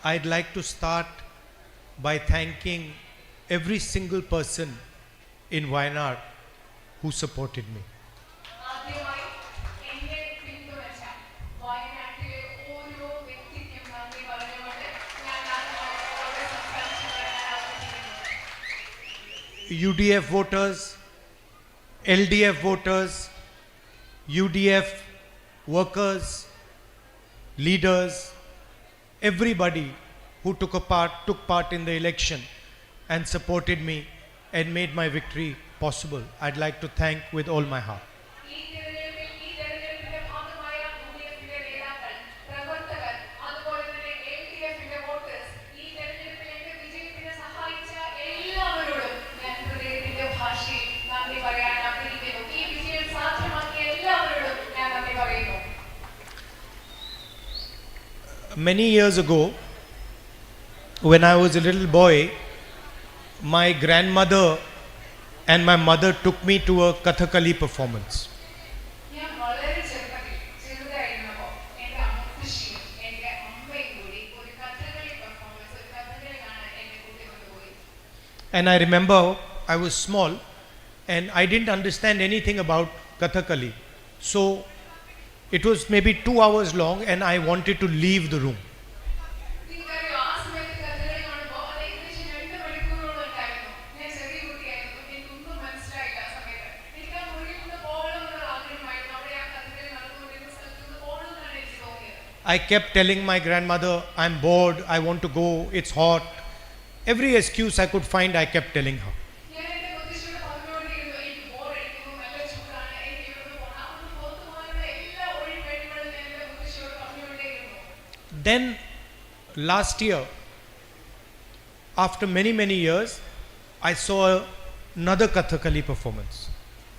I'd like to start by thanking every single person in Wayanad who supported me. ആദ്യമായി എന്നെ പിന്തുണച്ച വയനാട്ടിലെ ഓരോ വ്യക്തിക്കും നന്ദി പറഞ്ഞുകൊണ്ട് ഞാൻ ആദ്യമായി അവരോട് സംസാരിച്ചു വരാൻ ആഗ്രഹിക്കുന്നു. UDF voters, LDF voters, UDF workers, leaders, everybody who took part in the election and supported me and made my victory possible. I'd like to thank with all my heart. ഈ തെരഞ്ഞെടുപ്പിന്റെ ഭാഗമായ യുഡിഎഫിന്റെ നേതാക്കൾ, പ്രവർത്തകർ, അതുപോലെ തന്നെ എൽഡിഎഫിന്റെ വോട്ടേഴ്സ്, ഈ തെരഞ്ഞെടുപ്പിൽ എന്റെ വിജയത്തിന് സഹായിച്ച എല്ലാവരോടും ഞാൻ ഹൃദയത്തിന്റെ ഭാഷയിൽ നന്ദി പറയാൻ ആഗ്രഹിക്കുന്നു. ഈ വിജയം സാധ്യമാക്കിയ എല്ലാവരോടും ഞാൻ നന്ദി പറയുന്നു. Many years ago, when I was a little boy, my grandmother and my mother took me to a Kathakali performance. ഞാൻ വളരെ ചെറുതായിരുന്നപ്പോൾ എന്റെ അമ്മൂമ്മയും എന്റെ അമ്മയും കൂടി ഒരു കഥകളി പെർഫോമൻസ്, ഒരു കഥകളി കാണാൻ എന്നെ കൂട്ടിക്കൊണ്ടുപോയി. And I remember I was small and I didn't understand anything about Kathakali. So it was maybe 2 hours long and I wanted to leave the room. നിങ്ങൾക്കറിയോ, ആ സമയത്ത് കഥകളി കാണുമ്പോൾ അത് ഏകദേശം 2 മണിക്കൂറോളം ഉണ്ടായിരുന്നു. ഞാൻ ചെറിയ കുട്ടിയായിരുന്നു, എനിക്കൊന്നും മനസ്സിലായില്ല ആ സമയത്ത്. എനിക്ക് ആ മുറിയിൽ നിന്ന് പോകണമെന്നുള്ള ആഗ്രഹമായിരുന്നു. അവിടെ ആ കഥകളി നടന്നുകൊണ്ടിരുന്ന സ്ഥലത്ത് നിന്ന് പോകണമെന്നാണ് എനിക്ക് തോന്നിയത്. I kept telling my grandmother, I'm bored, I want to go, it's hot. Every excuse I could find, I kept telling her. ഞാൻ എന്റെ മുത്തശ്ശിയോട് പറഞ്ഞുകൊണ്ടിരുന്നു, എനിക്ക് ബോറടിക്കുന്നു, നല്ല ചൂടാണ്, എനിക്ക് ഇവിടുന്ന് പോകണം. അവിടുന്ന് പുറത്തു പോകാനുള്ള എല്ലാ ഒഴിവഴികളും ഞാൻ എന്റെ മുത്തശ്ശിയോട് പറഞ്ഞുകൊണ്ടേയിരുന്നു. Then last year, after many years, I saw another Kathakali performance.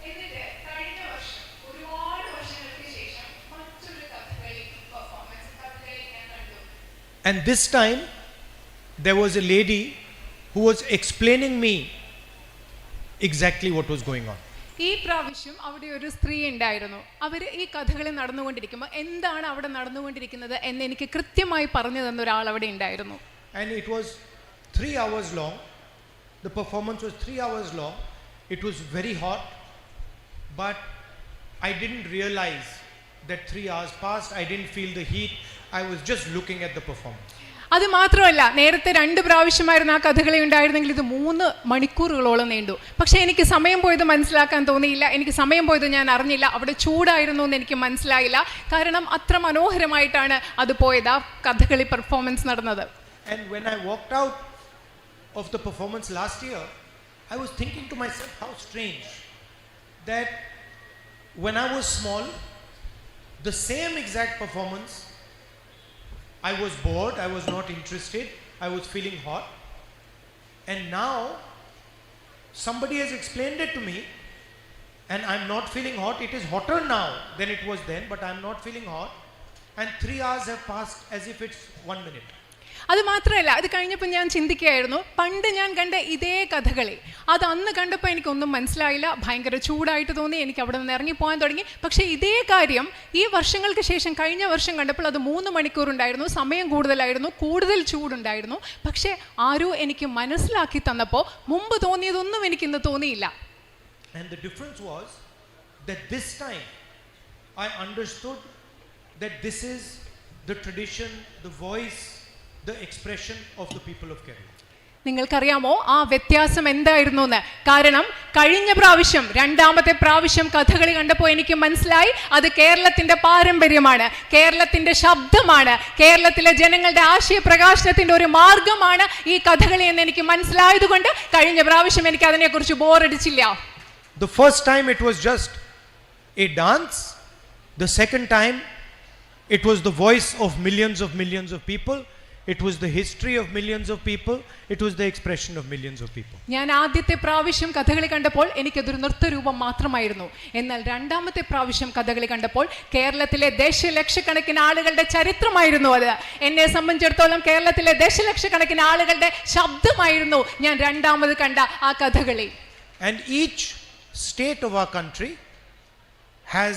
എന്നിട്ട് കഴിഞ്ഞ വർഷം ഒരുപാട് വർഷങ്ങൾക്ക് ശേഷം മറ്റൊരു കഥകളി പെർഫോമൻസ്, കഥകളി ഞാൻ കണ്ടു. And this time, there was a lady who was explaining me exactly what was going on. ഈ പ്രാവശ്യം അവിടെ ഒരു സ്ത്രീ ഉണ്ടായിരുന്നു. അവർ ഈ കഥകളി നടന്നുകൊണ്ടിരിക്കുമ്പോൾ എന്താണ് അവിടെ നടന്നുകൊണ്ടിരിക്കുന്നത് എന്ന് എനിക്ക് കൃത്യമായി പറഞ്ഞു തന്ന ഒരാൾ അവിടെ ഉണ്ടായിരുന്നു. And it was 3 hours long. The performance was 3 hours long. It was very hot, but I didn't realize that 3 hours passed. I didn't feel the heat. I was just looking at the performance. അത് മാത്രമല്ല, നേരത്തെ 2 പ്രാവശ്യമായിരുന്നു ആ കഥകളി ഉണ്ടായിരുന്നെങ്കിൽ ഇത് 3 മണിക്കൂറുകളോളം നീണ്ടു. പക്ഷേ എനിക്ക് സമയം പോയത് മനസ്സിലാക്കാൻ തോന്നിയില്ല. എനിക്ക് സമയം പോയത് ഞാൻ അറിഞ്ഞില്ല. അവിടെ ചൂടായിരുന്നു എന്ന് എനിക്ക് മനസ്സിലായില്ല. കാരണം അത്ര മനോഹരമായിട്ടാണ് അത് പോയത്, ആ കഥകളി പെർഫോമൻസ് നടന്നത്. And when I walked out of the performance last year, I was thinking to myself, how strange that when I was small, the same exact performance, I was bored, I was not interested, I was feeling hot. And now somebody has explained it to me and I'm not feeling hot. It is hotter now than it was then, but I'm not feeling hot. And 3 hours have passed as if it's 1 minute. അത് മാത്രമല്ല, അത് കഴിഞ്ഞപ്പോൾ ഞാൻ ചിന്തിക്കുകയായിരുന്നു, പണ്ട് ഞാൻ കണ്ട ഇതേ കഥകളി അത് അന്ന് കണ്ടപ്പോൾ എനിക്കൊന്നും മനസ്സിലായില്ല, ഭയങ്കര ചൂടായിട്ട് തോന്നി, എനിക്ക് അവിടെ നിന്ന് ഇറങ്ങിപ്പോകാൻ തുടങ്ങി. പക്ഷേ ഇതേ കാര്യം ഈ വർഷങ്ങൾക്ക് ശേഷം കഴിഞ്ഞ വർഷം കണ്ടപ്പോൾ അത് 3 മണിക്കൂർ ഉണ്ടായിരുന്നു, സമയം കൂടുതലായിരുന്നു, കൂടുതൽ ചൂടുണ്ടായിരുന്നു. പക്ഷേ ആരോ എനിക്ക് മനസ്സിലാക്കി തന്നപ്പോൾ മുമ്പ് തോന്നിയതൊന്നും എനിക്കിന്ന് തോന്നിയില്ല. And the difference was that this time I understood that this is the tradition, the voice, the expression of the people of Kerala. നിങ്ങൾക്കറിയാമോ ആ വ്യത്യാസം എന്തായിരുന്നു എന്ന്? കാരണം കഴിഞ്ഞ പ്രാവശ്യം, 2ാമത്തെ പ്രാവശ്യം കഥകളി കണ്ടപ്പോൾ എനിക്ക് മനസ്സിലായി അത് കേരളത്തിന്റെ പാരമ്പര്യമാണ്, കേരളത്തിന്റെ ശബ്ദമാണ്, കേരളത്തിലെ ജനങ്ങളുടെ ആശയ പ്രകാശനത്തിന്റെ ഒരു മാർഗമാണ് ഈ കഥകളി എന്ന് എനിക്ക് മനസ്സിലായതുകൊണ്ട് കഴിഞ്ഞ പ്രാവശ്യം എനിക്ക് അതിനെക്കുറിച്ച് ബോറടിച്ചില്ല. The first time it was just a dance. The second time it was the voice of millions of people. It was the history of millions of people. It was the expression of millions of people. ഞാൻ ആദ്യത്തെ പ്രാവശ്യം കഥകളി കണ്ടപ്പോൾ എനിക്കതൊരു നൃത്തരൂപം മാത്രമായിരുന്നു. എന്നാൽ 2ാമത്തെ പ്രാവശ്യം കഥകളി കണ്ടപ്പോൾ കേരളത്തിലെ ദശലക്ഷക്കണക്കിന് ആളുകളുടെ ചരിത്രമായിരുന്നു അത്. എന്നെ സംബന്ധിച്ചിടത്തോളം കേരളത്തിലെ ദശലക്ഷക്കണക്കിന് ആളുകളുടെ ശബ്ദമായിരുന്നു ഞാൻ 2ാമത് കണ്ട ആ Kathakali. And each state of our country has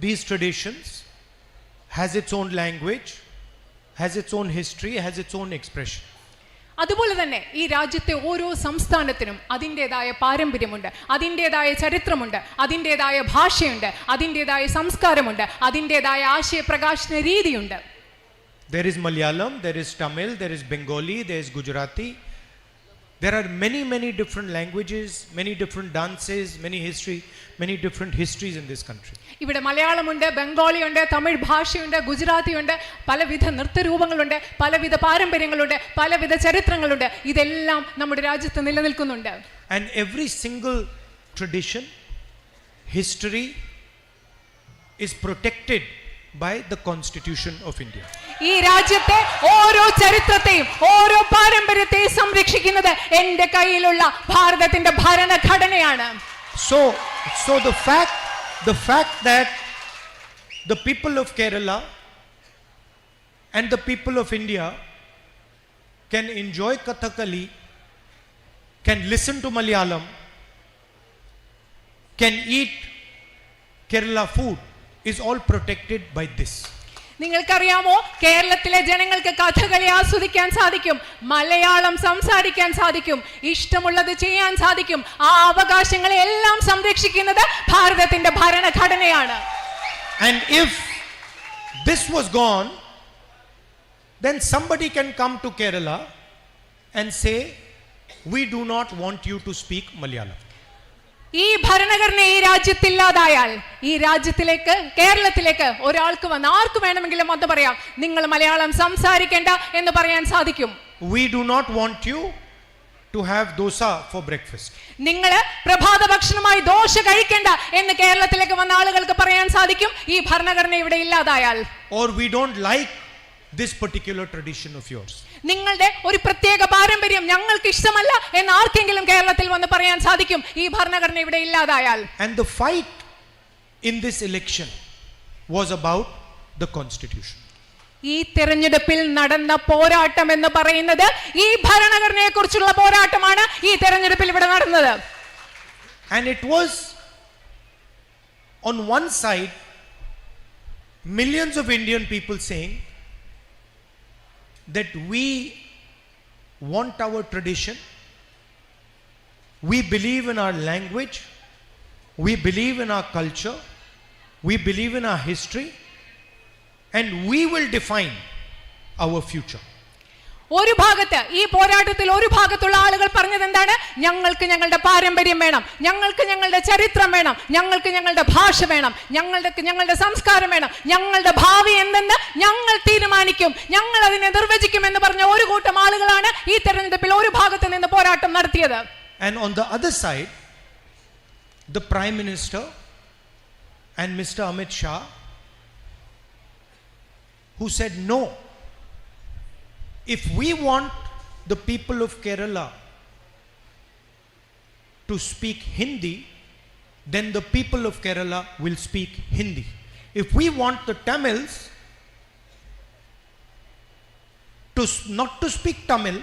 these traditions, has its own language, has its own history, has its own expression. അതുപോലെ തന്നെ ഈ രാജ്യത്തെ ഓരോ സംസ്ഥാനത്തിനും അതിൻ്റെതായ പാരമ്പര്യമുണ്ട്, അതിൻ്റെതായ ചരിത്രമുണ്ട്, അതിൻ്റെതായ ഭാഷയുണ്ട്, അതിൻ്റെതായ സംസ്കാരമുണ്ട്, അതിൻ്റെതായ ആശയപ്രകാശന രീതിയുണ്ട്. There is Malayalam, there is Tamil, there is Bengali, there is Gujarati. There are many, many different languages, many different dances, many different histories in this country. ഇവിടെ മലയാളമുണ്ട്, ബംഗാളിയുണ്ട്, തമിഴ് ഭാഷയുണ്ട്, ഗുജറാത്തിയുണ്ട്, പലവിധ നൃത്തരൂപങ്ങളുണ്ട്, പലവിധ പാരമ്പര്യങ്ങളുണ്ട്, പലവിധ ചരിത്രങ്ങളുണ്ട്. ഇതെല്ലാം നമ്മുടെ രാജ്യത്ത് നിലനിൽക്കുന്നുണ്ട്. And every single tradition, history is protected by the Constitution of India. ഈ രാജ്യത്തെ ഓരോ ചരിത്രത്തെയും ഓരോ പാരമ്പര്യത്തെയും സംരക്ഷിക്കുന്നത് എൻ്റെ കയ്യിലുള്ള ഭാരതത്തിന്റെ ഭരണഘടനയാണ്. So the fact that the people of Kerala and the people of India can enjoy Kathakali, can listen to Malayalam, can eat Kerala food is all protected by this. നിങ്ങൾക്കറിയാമോ, കേരളത്തിലെ ജനങ്ങൾക്ക് കഥകളി ആസ്വദിക്കാൻ സാധിക്കും, മലയാളം സംസാരിക്കാൻ സാധിക്കും, ഇഷ്ടമുള്ളത് ചെയ്യാൻ സാധിക്കും. ആ അവകാശങ്ങളെ എല്ലാം സംരക്ഷിക്കുന്നത് ഭാരതത്തിന്റെ ഭരണഘടനയാണ്. And if this was gone, then somebody can come to Kerala and say, we do not want you to speak Malayalam. ഈ ഭരണഘടന ഈ രാജ്യത്തില്ലാതായാൽ ഈ രാജ്യത്തിലേക്ക്, കേരളത്തിലേക്ക് ഒരാൾക്ക് വന്ന് ആർക്ക് വേണമെങ്കിലും അത് പറയാം, നിങ്ങൾ മലയാളം സംസാരിക്കേണ്ട എന്ന് പറയാൻ സാധിക്കും. We do not want you to have dosa for breakfast. നിങ്ങൾ പ്രഭാത ഭക്ഷണമായി ദോശ കഴിക്കേണ്ട എന്ന് കേരളത്തിലേക്ക് വന്ന ആളുകൾക്ക് പറയാൻ സാധിക്കും, ഈ ഭരണഘടന ഇവിടെ ഇല്ലാതായാൽ. Or we don't like this particular tradition of yours. നിങ്ങളുടെ ഒരു പ്രത്യേക പാരമ്പര്യം ഞങ്ങൾക്ക് ഇഷ്ടമല്ല എന്ന് ആർക്കെങ്കിലും കേരളത്തിൽ വന്ന് പറയാൻ സാധിക്കും, ഈ ഭരണഘടന ഇവിടെ ഇല്ലാതായാൽ. And the fight in this election was about the Constitution. ഈ തെരഞ്ഞെടുപ്പിൽ നടന്ന പോരാട്ടം എന്ന് പറയുന്നത് ഈ ഭരണഘടനയെ കുറിച്ചുള്ള പോരാട്ടമാണ് ഈ തെരഞ്ഞെടുപ്പിൽ ഇവിടെ നടന്നത്. And it was on one side millions of Indian people saying that we want our tradition, we believe in our language, we believe in our culture, we believe in our history, and we will define our future. ഒരു ഭാഗത്ത് ഈ പോരാട്ടത്തിൽ ഒരു ഭാഗത്തുള്ള ആളുകൾ പറഞ്ഞത് എന്താണ്? ഞങ്ങൾക്ക് ഞങ്ങളുടെ പാരമ്പര്യം വേണം, ഞങ്ങൾക്ക് ഞങ്ങളുടെ ചരിത്രം വേണം, ഞങ്ങൾക്ക് ഞങ്ങളുടെ ഭാഷ വേണം, ഞങ്ങളുടെ സംസ്കാരം വേണം, ഞങ്ങളുടെ ഭാവി എന്തെന്ന് ഞങ്ങൾ തീരുമാനിക്കും, ഞങ്ങൾ അതിനെ നിർവചിക്കും എന്ന് പറഞ്ഞ ഒരു കൂട്ടം ആളുകളാണ് ഈ തെരഞ്ഞെടുപ്പിൽ ഒരു ഭാഗത്ത് നിന്ന് പോരാട്ടം നടത്തിയത്. And on the other side, the Prime Minister and Mr. Amit Shah, who said no, if we want the people of Kerala to speak Hindi, then the people of Kerala will speak Hindi. If we want the Tamils not to speak Tamil,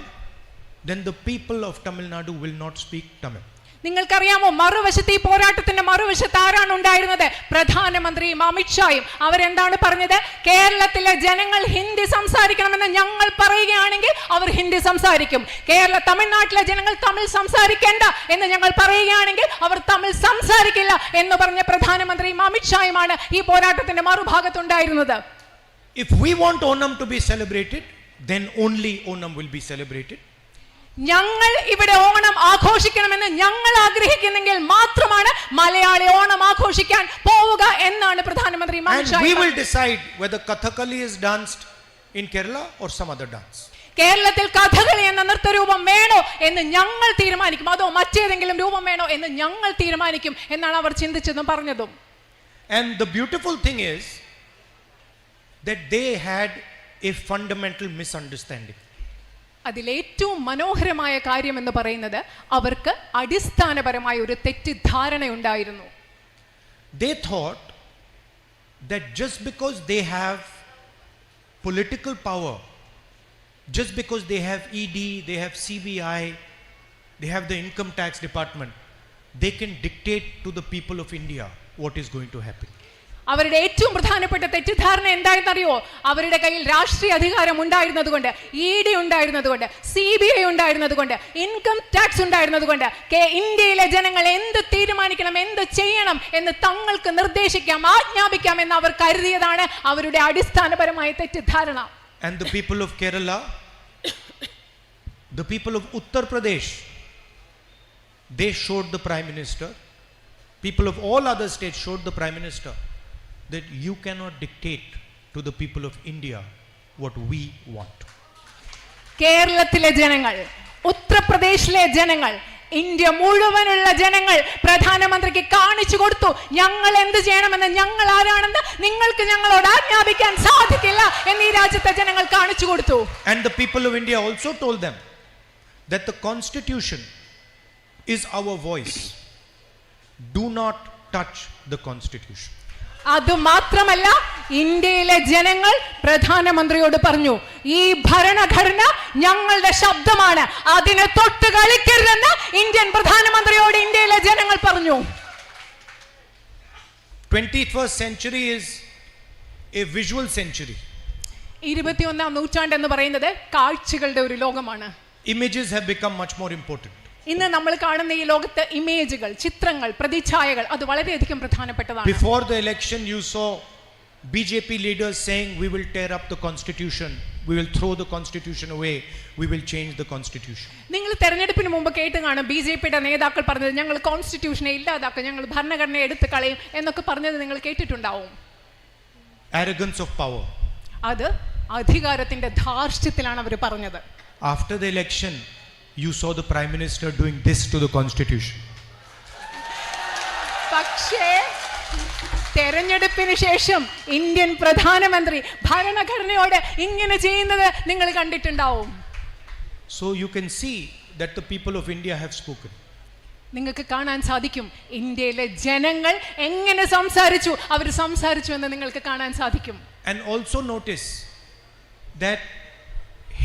then the people of Tamil Nadu will not speak Tamil. നിങ്ങൾക്കറിയാമോ, മറുവശത്ത് ഈ പോരാട്ടത്തിന്റെ മറുവശത്ത് ആരാണ് ഉണ്ടായിരുന്നത്? പ്രധാനമന്ത്രിയും അമിത്ഷായും. അവരെന്താണ് പറഞ്ഞത്? കേരളത്തിലെ ജനങ്ങൾ ഹിന്ദി സംസാരിക്കണമെന്ന് ഞങ്ങൾ പറയുകയാണെങ്കിൽ അവർ ഹിന്ദി സംസാരിക്കും. തമിഴ്നാട്ടിലെ ജനങ്ങൾ തമിഴ് സംസാരിക്കേണ്ട എന്ന് ഞങ്ങൾ പറയുകയാണെങ്കിൽ അവർ തമിഴ് സംസാരിക്കില്ല എന്ന് പറഞ്ഞ പ്രധാനമന്ത്രിയും അമിത്ഷായുമാണ് ഈ പോരാട്ടത്തിന്റെ മറുഭാഗത്തുണ്ടായിരുന്നത്. If we want Onam to be celebrated, then only Onam will be celebrated. ഞങ്ങൾ ഇവിടെ ഓണം ആഘോഷിക്കണമെന്ന് ഞങ്ങൾ ആഗ്രഹിക്കുന്നെങ്കിൽ മാത്രമാണ് മലയാളി ഓണം ആഘോഷിക്കാൻ പോവുക എന്നാണ് പ്രധാനമന്ത്രി Amit Shah. And we will decide whether Kathakali is danced in Kerala or some other dance. കേരളത്തിൽ കഥകളി എന്ന നൃത്തരൂപം വേണോ എന്ന് ഞങ്ങൾ തീരുമാനിക്കും, അതോ മറ്റേതെങ്കിലും രൂപം വേണോ എന്ന് ഞങ്ങൾ തീരുമാനിക്കും എന്നാണ് അവർ ചിന്തിച്ചതും പറഞ്ഞതും. And the beautiful thing is that they had a fundamental misunderstanding. അതിലേറ്റവും മനോഹരമായ കാര്യം എന്ന് പറയുന്നത് അവർക്ക് അടിസ്ഥാനപരമായ ഒരു തെറ്റിദ്ധാരണയുണ്ടായിരുന്നു. They thought that just because they have political power, just because they have ED, they have CBI, they have the income tax department, they can dictate to the people of India what is going to happen. അവരുടെ ഏറ്റവും പ്രധാനപ്പെട്ട തെറ്റിദ്ധാരണ എന്താണെന്നറിയോ? അവരുടെ കയ്യിൽ രാഷ്ട്രീയ അധികാരം ഉണ്ടായിരുന്നതുകൊണ്ട്, ED ഉണ്ടായിരുന്നതുകൊണ്ട്, CBI ഉണ്ടായിരുന്നതുകൊണ്ട്, income tax ഉണ്ടായിരുന്നതുകൊണ്ട് ഇന്ത്യയിലെ ജനങ്ങൾ എന്ത് തീരുമാനിക്കണം, എന്ത് ചെയ്യണം എന്ന് തങ്ങൾക്ക് നിർദ്ദേശിക്കാം, ആജ്ഞാപിക്കാം എന്ന് അവർ കരുതിയതാണ് അവരുടെ അടിസ്ഥാനപരമായ തെറ്റിദ്ധാരണ. And the people of Kerala, the people of Uttar Pradesh, they showed the Prime Minister, people of all other states showed the Prime Minister that you cannot dictate to the people of India what we want. കേരളത്തിലെ ജനങ്ങൾ, ഉത്തർപ്രദേശിലെ ജനങ്ങൾ, India മുഴുവനുള്ള ജനങ്ങൾ പ്രധാനമന്ത്രിക്ക് കാണിച്ചു കൊടുത്തു, ഞങ്ങൾ എന്ത് ചെയ്യണമെന്ന്, ഞങ്ങൾ ആരാണെന്ന് നിങ്ങൾക്ക് ഞങ്ങളോട് ആജ്ഞാപിക്കാൻ സാധിക്കില്ല എന്ന് ഈ രാജ്യത്തെ ജനങ്ങൾ കാണിച്ചു കൊടുത്തു. And the people of India also told them that the constitution is our voice. Do not touch the constitution. അത് മാത്രമല്ല, ഇന്ത്യയിലെ ജനങ്ങൾ പ്രധാനമന്ത്രിയോട് പറഞ്ഞു, ഈ ഭരണഘടന ഞങ്ങളുടെ ശബ്ദമാണ്, അതിനെ തൊട്ട് കളിക്കരുതെന്ന് ഇന്ത്യൻ പ്രധാനമന്ത്രിയോട് ഇന്ത്യയിലെ ജനങ്ങൾ പറഞ്ഞു. 21st century is a visual century. 21ാം നൂറ്റാണ്ട് എന്ന് പറയുന്നത് കാഴ്ചകളുടെ ഒരു ലോകമാണ്. Images have become much more important. ഇന്ന് നമ്മൾ കാണുന്ന ഈ ലോകത്ത് ഇമേജുകൾ, ചിത്രങ്ങൾ, പ്രതിച്ഛായകൾ അത് വളരെയധികം പ്രധാനപ്പെട്ടതാണ്. Before the election you saw BJP leaders saying we will tear up the constitution, we will throw the constitution away, we will change the constitution. നിങ്ങൾ തെരഞ്ഞെടുപ്പിന് മുമ്പ് കേട്ട് കാണും BJPയുടെ നേതാക്കൾ പറഞ്ഞത്, ഞങ്ങൾ കോൺസ്റ്റിറ്റ്യൂഷനെ ഇല്ലാതാക്കും, ഞങ്ങൾ ഭരണഘടനയെ എടുത്തു കളയും എന്നൊക്കെ പറഞ്ഞത് നിങ്ങൾ കേട്ടിട്ടുണ്ടാവും. Arrogance of power. അത് അധികാരത്തിന്റെ ധാർഷ്ട്യത്തിലാണ് അവർ പറഞ്ഞത്. After the election you saw the Prime Minister doing this to the constitution. പക്ഷേ തെരഞ്ഞെടുപ്പിന് ശേഷം ഇന്ത്യൻ പ്രധാനമന്ത്രി ഭരണഘടനയോട് ഇങ്ങനെ ചെയ്യുന്നത് നിങ്ങൾ കണ്ടിട്ടുണ്ടാവും. So you can see that the people of India have spoken. നിങ്ങൾക്ക് കാണാൻ സാധിക്കും ഇന്ത്യയിലെ ജനങ്ങൾ എങ്ങനെ സംസാരിച്ചു, അവർ സംസാരിച്ചു എന്ന് നിങ്ങൾക്ക് കാണാൻ സാധിക്കും. And also notice that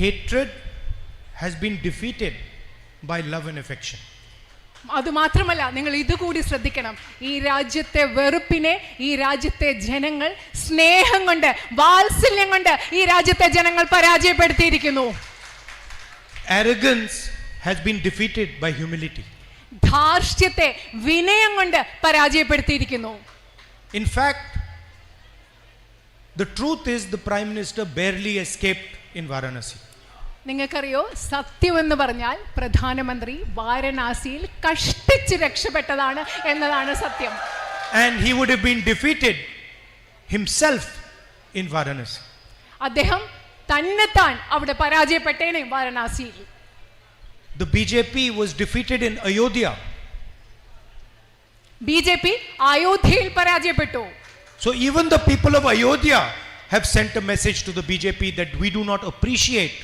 hatred has been defeated by love and affection. അത് മാത്രമല്ല, നിങ്ങൾ ഇതുകൂടി ശ്രദ്ധിക്കണം, ഈ രാജ്യത്തെ വെറുപ്പിനെ ഈ രാജ്യത്തെ ജനങ്ങൾ സ്നേഹം കൊണ്ട്, വാത്സല്യം കൊണ്ട് ഈ രാജ്യത്തെ ജനങ്ങൾ പരാജയപ്പെടുത്തിയിരിക്കുന്നു. Arrogance has been defeated by humility. ധാർഷ്ട്യത്തെ വിനയം കൊണ്ട് പരാജയപ്പെടുത്തിയിരിക്കുന്നു. In fact, the truth is the Prime Minister barely escaped in Varanasi. നിങ്ങൾക്കറിയോ, സത്യമെന്ന് പറഞ്ഞാൽ പ്രധാനമന്ത്രി വാരണാസിയിൽ കഷ്ടിച്ച് രക്ഷപ്പെട്ടതാണ് എന്നതാണ് സത്യം. And he would have been defeated himself in Varanasi. അദ്ദേഹം തന്നെത്താൻ അവിടെ പരാജയപ്പെട്ടേനെ വാരണാസിയിൽ. The BJP was defeated in Ayodhya. BJP അയോധ്യയിൽ പരാജയപ്പെട്ടു. So even the people of Ayodhya have sent a message to the BJP that we do not appreciate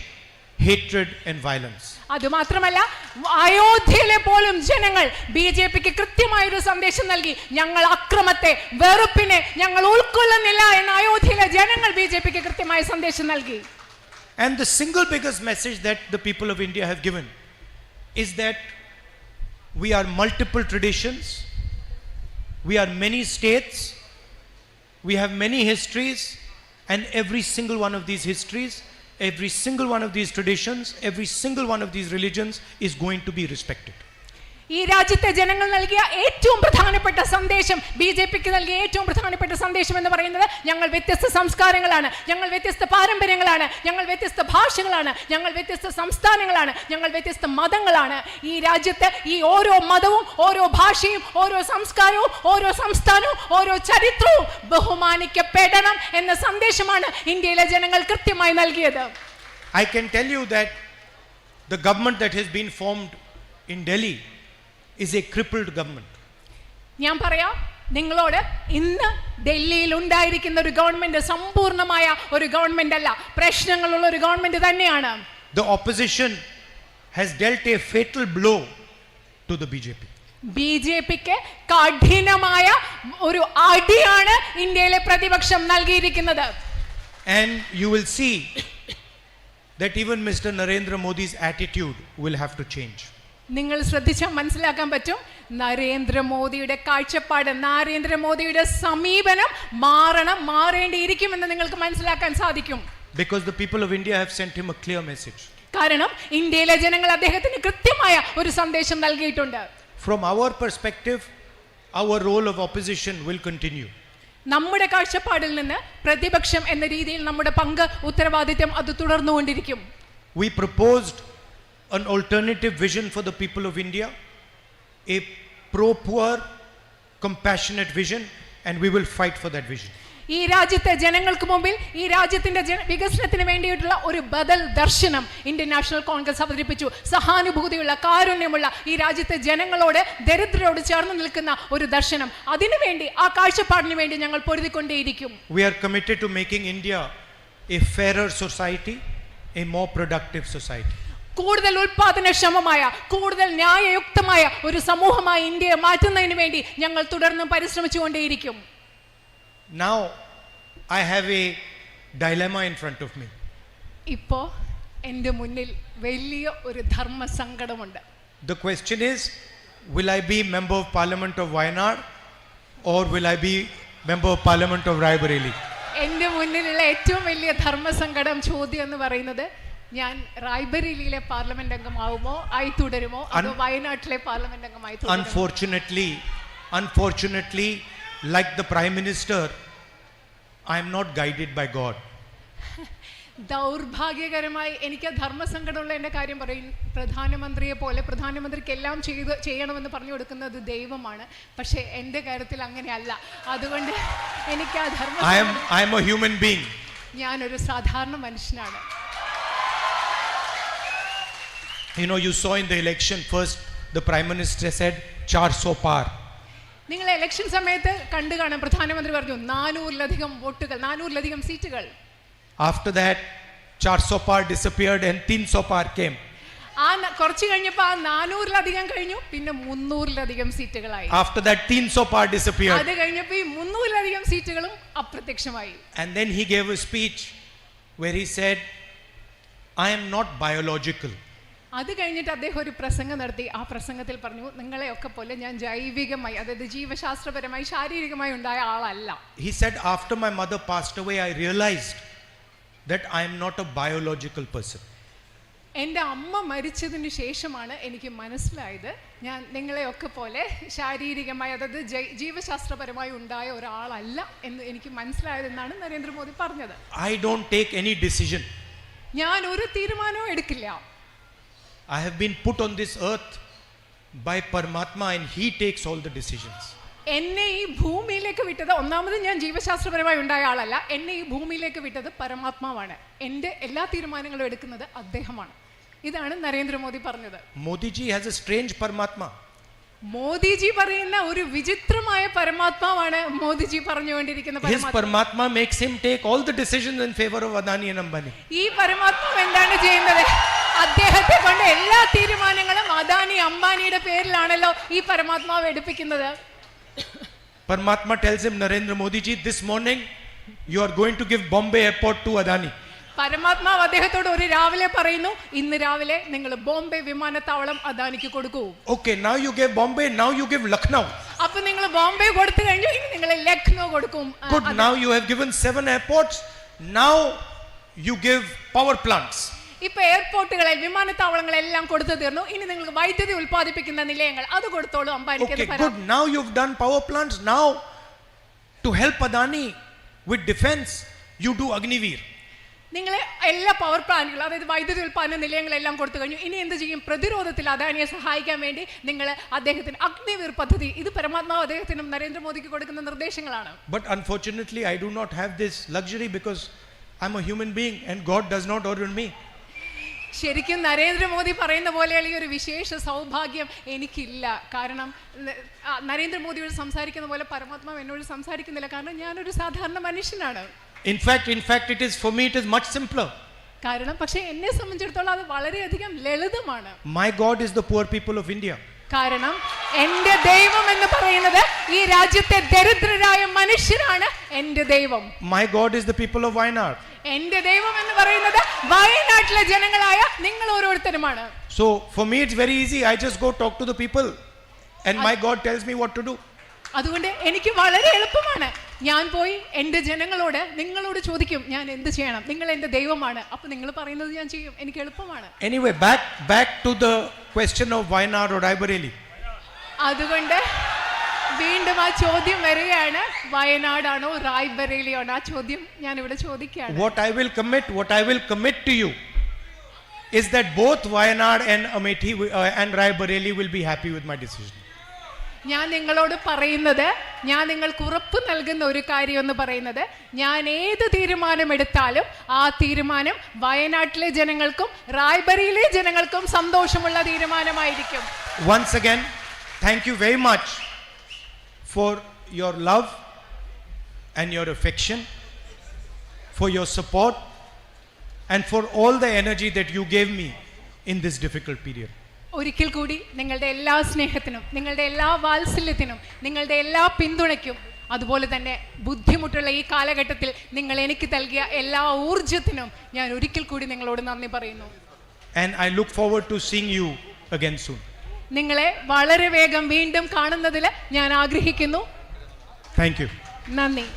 hatred and violence. അതുമാത്രമല്ല, അയോധ്യയിലെ പോലും ജനങ്ങൾ BJPക്ക് കൃത്യമായൊരു സന്ദേശം നൽകി, ഞങ്ങൾ അക്രമത്തെ, വെറുപ്പിനെ ഞങ്ങൾ ഉൾക്കൊള്ളുന്നില്ല എന്ന് അയോധ്യയിലെ ജനങ്ങൾ BJPക്ക് കൃത്യമായ സന്ദേശം നൽകി. And the single biggest message that the people of India have given is that we are multiple traditions, we are many states, we have many histories, and every single one of these histories, every single one of these traditions, every single one of these religions is going to be respected. ഈ രാജ്യത്തെ ജനങ്ങൾ നൽകിയ ഏറ്റവും പ്രധാനപ്പെട്ട സന്ദേശം, BJPക്ക് നൽകിയ ഏറ്റവും പ്രധാനപ്പെട്ട സന്ദേശം എന്ന് പറയുന്നത്, ഞങ്ങൾ വ്യത്യസ്ത സംസ്കാരങ്ങളാണ്, ഞങ്ങൾ വ്യത്യസ്ത പാരമ്പര്യങ്ങളാണ്, ഞങ്ങൾ വ്യത്യസ്ത ഭാഷകളാണ്, ഞങ്ങൾ വ്യത്യസ്ത സംസ്ഥാനങ്ങളാണ്, ഞങ്ങൾ വ്യത്യസ്ത മതങ്ങളാണ്. ഈ രാജ്യത്ത് ഈ ഓരോ മതവും, ഓരോ ഭാഷയും, ഓരോ സംസ്കാരവും, ഓരോ സംസ്ഥാനവും, ഓരോ ചരിത്രവും ബഹുമാനിക്കപ്പെടണം എന്ന സന്ദേശമാണ് ഇന്ത്യയിലെ ജനങ്ങൾ കൃത്യമായി നൽകിയത്. I can tell you that the government that has been formed in Delhi is a crippled government. ഞാൻ പറയാം നിങ്ങളോട്, ഇന്ന് ഡൽഹിയിൽ ഉണ്ടായിരിക്കുന്ന ഒരു ഗവൺമെന്റ് സമ്പൂർണ്ണമായ ഒരു ഗവൺമെന്റ് അല്ല, പ്രശ്നങ്ങളുള്ള ഒരു ഗവൺമെന്റ് തന്നെയാണ്. The opposition has dealt a fatal blow to the BJP. BJPക്ക് കഠിനമായ ഒരു അടിയാണ് ഇന്ത്യയിലെ പ്രതിപക്ഷം നൽകിയിരിക്കുന്നത്. And you will see that even Mr. Narendra Modi's attitude will have to change. നിങ്ങൾ ശ്രദ്ധിച്ചാൽ മനസ്സിലാക്കാൻ പറ്റും, നരേന്ദ്രമോദിയുടെ കാഴ്ചപ്പാട്, നരേന്ദ്രമോദിയുടെ സമീപനം മാറേണ്ടിയിരിക്കുമെന്ന് നിങ്ങൾക്ക് മനസ്സിലാക്കാൻ സാധിക്കും. Because the people of India have sent him a clear message. കാരണം ഇന്ത്യയിലെ ജനങ്ങൾ അദ്ദേഹത്തിന് കൃത്യമായ ഒരു സന്ദേശം നൽകിയിട്ടുണ്ട്. From our perspective, our role of opposition will continue. നമ്മുടെ കാഴ്ചപ്പാടിൽ നിന്ന് പ്രതിപക്ഷം എന്ന രീതിയിൽ നമ്മുടെ പങ്ക്, ഉത്തരവാദിത്വം അത് തുടർന്നുകൊണ്ടിരിക്കും. We proposed an alternative vision for the people of India, a pro-poor, compassionate vision, and we will fight for that vision. ഈ രാജ്യത്തെ ജനങ്ങൾക്ക് മുമ്പിൽ ഈ രാജ്യത്തിന്റെ വികസനത്തിന് വേണ്ടിയിട്ടുള്ള ഒരു ബദൽ ദർശനം ഇന്ത്യൻ നാഷണൽ കോൺഗ്രസ് അവതരിപ്പിച്ചു. സഹാനുഭൂതിയുള്ള, കാരുണ്യമുള്ള, ഈ രാജ്യത്തെ ജനങ്ങളോട്, ദരിദ്രരോട് ചേർന്ന് നിൽക്കുന്ന ഒരു ദർശനം. അതിനുവേണ്ടി, ആ കാഴ്ചപ്പാടിന് വേണ്ടി ഞങ്ങൾ പൊരുതിക്കൊണ്ടേയിരിക്കും. We are committed to making India a fairer society, a more productive society. കൂടുതൽ ഉൽപാദനക്ഷമമായ, കൂടുതൽ ന്യായയുക്തമായ ഒരു സമൂഹമായി ഇന്ത്യയെ മാറ്റുന്നതിന് വേണ്ടി ഞങ്ങൾ തുടർന്നും പരിശ്രമിച്ചുകൊണ്ടേയിരിക്കും. Now I have a dilemma in front of me. ഇപ്പോ എൻ്റെ മുന്നിൽ വലിയ ഒരു ധർമ്മസങ്കടമുണ്ട്. The question is, will I be member of parliament of Wayanad or will I be member of parliament of Raebareli? എൻ്റെ മുന്നിലുള്ള ഏറ്റവും വലിയ ധർമ്മസങ്കടം ചോദ്യം എന്ന് പറയുന്നത്, ഞാൻ റായ്ബറേലിയിലെ പാർലമെന്റ് അംഗമാവുമോ ആയി തുടരുമോ അതോ വയനാട്ടിലെ പാർലമെന്റ് അംഗമായി തുടരുമോ? Unfortunately, like the Prime Minister, I am not guided by God. ദൗർഭാഗ്യകരമായി എനിക്ക് ധർമ്മസങ്കടമുള്ള എൻ്റെ കാര്യം പറയും. പ്രധാനമന്ത്രിയെ പോലെ പ്രധാനമന്ത്രിക്ക് എല്ലാം ചെയ്യണമെന്ന് പറഞ്ഞു കൊടുക്കുന്നത് ദൈവമാണ്. പക്ഷേ എൻ്റെ കാര്യത്തിൽ അങ്ങനെയല്ല. അതുകൊണ്ട് എനിക്ക് ആ I am a human being. ഞാനൊരു സാധാരണ മനുഷ്യനാണ്. You know, you saw in the election, first the Prime Minister said 400 par. നിങ്ങൾ ഇലക്ഷൻ സമയത്ത് കണ്ടു കാണാം, പ്രധാനമന്ത്രി പറഞ്ഞു 400-ലധികം വോട്ടുകൾ, 400-ലധികം സീറ്റുകൾ. After that 400 par disappeared and 300 par came. ആ കുറച്ച് കഴിഞ്ഞപ്പോൾ ആ 400-ലധികം കഴിഞ്ഞു, പിന്നെ 300-ലധികം സീറ്റുകളായി. After that 300 par disappeared. അത് കഴിഞ്ഞപ്പോൾ ഈ 300-ലധികം സീറ്റുകളും അപ്രത്യക്ഷമായി. And then he gave a speech where he said, I am not biological. അത് കഴിഞ്ഞിട്ട് അദ്ദേഹം ഒരു പ്രസംഗം നടത്തി. ആ പ്രസംഗത്തിൽ പറഞ്ഞു, നിങ്ങളെയൊക്കെ പോലെ ഞാൻ ജൈവികമായി, അതായത് ജീവശാസ്ത്രപരമായി, ശാരീരികമായി ഉണ്ടായ ആളല്ല. He said, after my mother passed away, I realized that I am not a biological person. എൻ്റെ അമ്മ മരിച്ചതിന് ശേഷമാണ് എനിക്ക് മനസ്സിലായത്, ഞാൻ നിങ്ങളെയൊക്കെ പോലെ ശാരീരികമായി, അതായത് ജീവശാസ്ത്രപരമായി ഉണ്ടായ ഒരാളല്ല എന്ന് എനിക്ക് മനസ്സിലായതെന്നാണ് നരേന്ദ്രമോദി പറഞ്ഞത്. I don't take any decision. ഞാൻ ഒരു തീരുമാനവും എടുക്കില്ല. I have been put on this earth by Paramatma and he takes all the decisions. എന്നെ ഈ ഭൂമിയിലേക്ക് വിട്ടത്, ഒന്നാമത് ഞാൻ ജീവശാസ്ത്രപരമായി ഉണ്ടായ ആളല്ല, എന്നെ ഈ ഭൂമിയിലേക്ക് വിട്ടത് പരമാത്മാവാണ്. എൻ്റെ എല്ലാ തീരുമാനങ്ങളും എടുക്കുന്നത് അദ്ദേഹമാണ്. ഇതാണ് നരേന്ദ്രമോദി പറഞ്ഞത്. Modiji has a strange Paramatma. Modiji പറയുന്ന ഒരു വിചിത്രമായ പരമാത്മാവാണ് മോദിജി പറഞ്ഞുകൊണ്ടിരിക്കുന്ന His Paramatma makes him take all the decisions in favor of Adani and Ambani. ഈ പരമാത്മാവ് എന്താണ് ചെയ്യുന്നത്? അദ്ദേഹത്തെ കൊണ്ട് എല്ലാ തീരുമാനങ്ങളും അദാനി അംബാനിയുടെ പേരിലാണല്ലോ ഈ പരമാത്മാവ് എടുപ്പിക്കുന്നത്. Paramatma tells him, Narendra Modi ji, this morning you are going to give Bombay airport to Adani. പരമാത്മാവ് അദ്ദേഹത്തോട് ഒരു രാവിലെ പറയുന്നു, ഇന്ന് രാവിലെ നിങ്ങൾ ബോംബെ വിമാനത്താവളം അദാനിക്ക് കൊടുക്കൂ. Okay, now you gave Bombay, now you give Lucknow. അപ്പൊ നിങ്ങൾ ബോംബെ കൊടുത്തു കഴിഞ്ഞു, ഇനി നിങ്ങൾ ലക്നോ കൊടുക്കും. Good, now you have given 7 airports, now you give power plants. ഇപ്പൊ എയർപോർട്ടുകളെ, വിമാനത്താവളങ്ങളെല്ലാം കൊടുത്തു തീർന്നു, ഇനി നിങ്ങൾക്ക് വൈദ്യുതി ഉൽപ്പാദിപ്പിക്കുന്ന നിലയങ്ങൾ അത് കൊടുത്തോളൂ അംബാനിക്ക്. Okay, good, now you've done power plants, now to help Adani with defense, you do Agniveer. നിങ്ങൾ എല്ലാ പവർ പ്ലാന്റുകളും, അതായത് വൈദ്യുതി ഉൽപ്പാദന നിലയങ്ങളെല്ലാം കൊടുത്തു കഴിഞ്ഞു, ഇനി എന്ത് ചെയ്യും? പ്രതിരോധത്തിൽ അദാനിയെ സഹായിക്കാൻ വേണ്ടി നിങ്ങൾ അദ്ദേഹത്തിന് അഗ്നിവീർ പദ്ധതി, ഇത് പരമാത്മാവ് അദ്ദേഹത്തിനും നരേന്ദ്രമോദിക്ക് കൊടുക്കുന്ന നിർദ്ദേശങ്ങളാണ്. But unfortunately I do not have this luxury because I'm a human being and God does not order me. ശരിക്കും നരേന്ദ്രമോദി പറയുന്ന പോലെയുള്ള ഈ ഒരു വിശേഷ സൗഭാഗ്യം എനിക്കില്ല. കാരണം നരേന്ദ്രമോദിയോട് സംസാരിക്കുന്ന പോലെ പരമാത്മാവ് എന്നോട് സംസാരിക്കുന്നില്ല. കാരണം ഞാനൊരു സാധാരണ മനുഷ്യനാണ്. In fact, it is for me, it is much simpler. കാരണം പക്ഷേ എന്നെ സംബന്ധിച്ചിടത്തോളം അത് വളരെയധികം ലളിതമാണ്. My God is the poor people of India. കാരണം എൻ്റെ ദൈവം എന്ന് പറയുന്നത് ഈ രാജ്യത്തെ ദരിദ്രരായ മനുഷ്യരാണ് എൻ്റെ ദൈവം. My God is the people of Wayanad. എന്റെ ദൈവം എന്ന് പറയുന്നത് വയനാട്ടിലെ ജനങ്ങളായ നിങ്ങൾ ഓരോരുത്തരുമാണ്. So for me it's very easy. I just go talk to the people and my God tells me what to do. അതുകൊണ്ട് എനിക്ക് വളരെ എളുപ്പമാണ്. ഞാൻ പോയി എൻ്റെ ജനങ്ങളോട് നിങ്ങളോട് ചോദിക്കും ഞാൻ എന്ത് ചെയ്യണം, നിങ്ങൾ എൻ്റെ ദൈവമാണ്, അപ്പൊ നിങ്ങൾ പറയുന്നത് ഞാൻ ചെയ്യും. എനിക്ക് എളുപ്പമാണ്. Anyway, back to the question of Wayanad or Raebareli. അതുകൊണ്ട് വീണ്ടും ആ ചോദ്യം വരികയാണ്, വയനാടാണോ റായ്ബറേലിയാണോ? ആ ചോദ്യം ഞാൻ ഇവിടെ ചോദിക്കുകയാണ്. What I will commit to you is that both Wayanad and Amethi and Raebareli will be happy with my decision. ഞാൻ നിങ്ങളോട് പറയുന്നത്, ഞാൻ നിങ്ങൾക്ക് ഉറപ്പ് നൽകുന്ന ഒരു കാര്യം എന്ന് പറയുന്നത്, ഞാൻ ഏത് തീരുമാനം എടുത്താലും ആ തീരുമാനം വയനാട്ടിലെ ജനങ്ങൾക്കും റായ്ബറേലിയിലെ ജനങ്ങൾക്കും സന്തോഷമുള്ള തീരുമാനമായിരിക്കും. Once again, thank you very much for your love and your affection, for your support and for all the energy that you gave me in this difficult period. ഒരിക്കൽ കൂടി നിങ്ങളുടെ എല്ലാ സ്നേഹത്തിനും, നിങ്ങളുടെ എല്ലാ വാത്സല്യത്തിനും, നിങ്ങളുടെ എല്ലാ പിന്തുണയ്ക്കും, അതുപോലെ തന്നെ ബുദ്ധിമുട്ടുള്ള ഈ കാലഘട്ടത്തിൽ നിങ്ങൾ എനിക്ക് നൽകിയ എല്ലാ ഊർജത്തിനും ഞാൻ ഒരിക്കൽ കൂടി നിങ്ങളോട് നന്ദി പറയുന്നു. And I look forward to seeing you again soon. നിങ്ങളെ വളരെ വേഗം വീണ്ടും കാണുന്നതിൽ ഞാൻ ആഗ്രഹിക്കുന്നു. Thank you. നന്ദി.